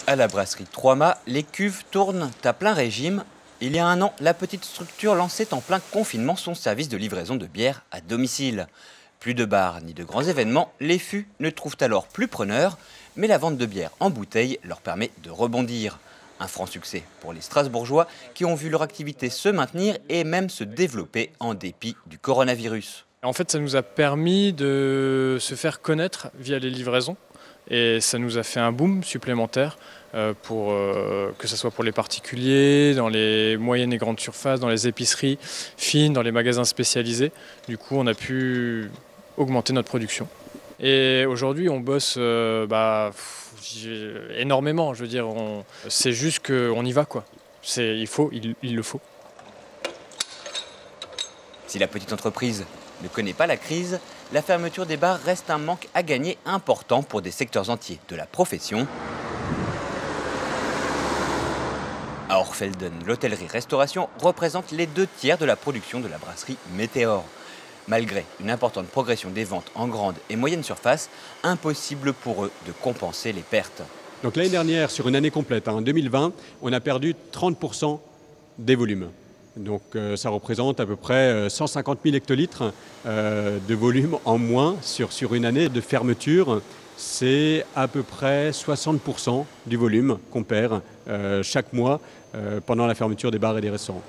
À la brasserie 3 Mâts, les cuves tournent à plein régime. Il y a un an, la petite structure lançait en plein confinement son service de livraison de bière à domicile. Plus de bars ni de grands événements, les fûts ne trouvent alors plus preneurs, mais la vente de bière en bouteille leur permet de rebondir. Un franc succès pour les Strasbourgeois qui ont vu leur activité se maintenir et même se développer en dépit du coronavirus. En fait, ça nous a permis de se faire connaître via les livraisons. Et ça nous a fait un boom supplémentaire, que ce soit pour les particuliers, dans les moyennes et grandes surfaces, dans les épiceries fines, dans les magasins spécialisés. Du coup, on a pu augmenter notre production. Et aujourd'hui, on bosse énormément. Je veux dire, c'est juste qu'on y va, quoi. Il le faut. Si la petite entreprise ne connaît pas la crise, la fermeture des bars reste un manque à gagner important pour des secteurs entiers de la profession. À Orfelden, l'hôtellerie-restauration représente les 2/3 de la production de la brasserie Météor. Malgré une importante progression des ventes en grande et moyenne surface, impossible pour eux de compenser les pertes. Donc l'année dernière, sur une année complète, en 2020, on a perdu 30% des volumes. Donc ça représente à peu près 150 000 hectolitres de volume en moins sur une année de fermeture. C'est à peu près 60% du volume qu'on perd chaque mois pendant la fermeture des bars et des restaurants.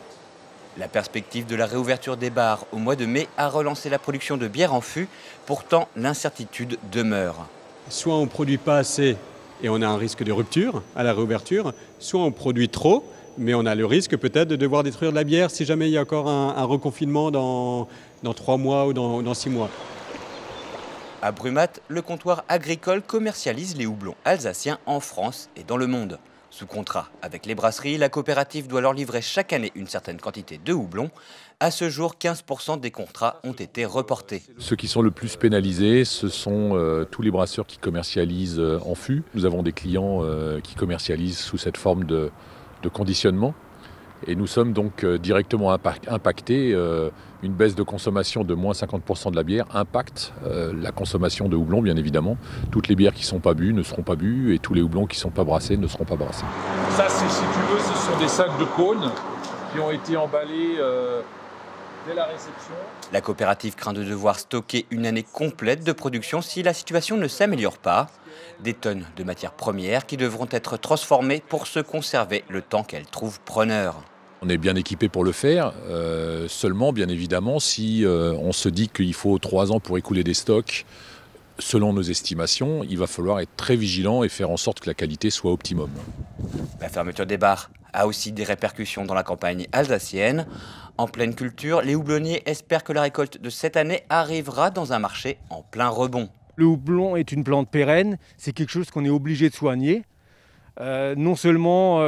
La perspective de la réouverture des bars au mois de mai a relancé la production de bière en fût. Pourtant, l'incertitude demeure. Soit on ne produit pas assez et on a un risque de rupture à la réouverture, soit on produit trop, mais on a le risque peut-être de devoir détruire de la bière si jamais il y a encore un reconfinement dans 3 mois ou dans 6 mois. À Brumat, le comptoir agricole commercialise les houblons alsaciens en France et dans le monde. Sous contrat avec les brasseries, la coopérative doit leur livrer chaque année une certaine quantité de houblon. À ce jour, 15% des contrats ont été reportés. Ceux qui sont le plus pénalisés, ce sont tous les brasseurs qui commercialisent en fût. Nous avons des clients qui commercialisent sous cette forme de conditionnement. Et nous sommes donc directement impactés. Une baisse de consommation de moins 50% de la bière impacte la consommation de houblon, bien évidemment. Toutes les bières qui ne sont pas bues ne seront pas bues et tous les houblons qui ne sont pas brassés ne seront pas brassés. Ça, si tu veux, ce sont des sacs de cônes qui ont été emballés dès la réception. La coopérative craint de devoir stocker une année complète de production si la situation ne s'améliore pas. Des tonnes de matières premières qui devront être transformées pour se conserver le temps qu'elles trouvent preneurs. On est bien équipé pour le faire, seulement bien évidemment si on se dit qu'il faut 3 ans pour écouler des stocks, selon nos estimations, il va falloir être très vigilant et faire en sorte que la qualité soit optimum. La fermeture des bars a aussi des répercussions dans la campagne alsacienne. En pleine culture, les houblonniers espèrent que la récolte de cette année arrivera dans un marché en plein rebond. Le houblon est une plante pérenne, c'est quelque chose qu'on est obligé de soigner, non seulement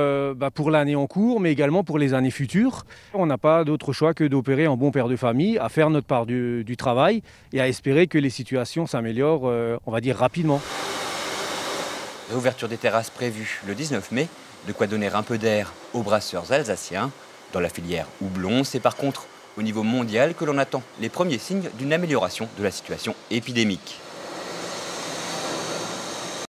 pour l'année en cours, mais également pour les années futures. On n'a pas d'autre choix que d'opérer en bon père de famille, à faire notre part du travail et à espérer que les situations s'améliorent, on va dire, rapidement. Réouverture des terrasses prévue le 19 mai, de quoi donner un peu d'air aux brasseurs alsaciens. Dans la filière houblon, c'est par contre au niveau mondial que l'on attend les premiers signes d'une amélioration de la situation épidémique.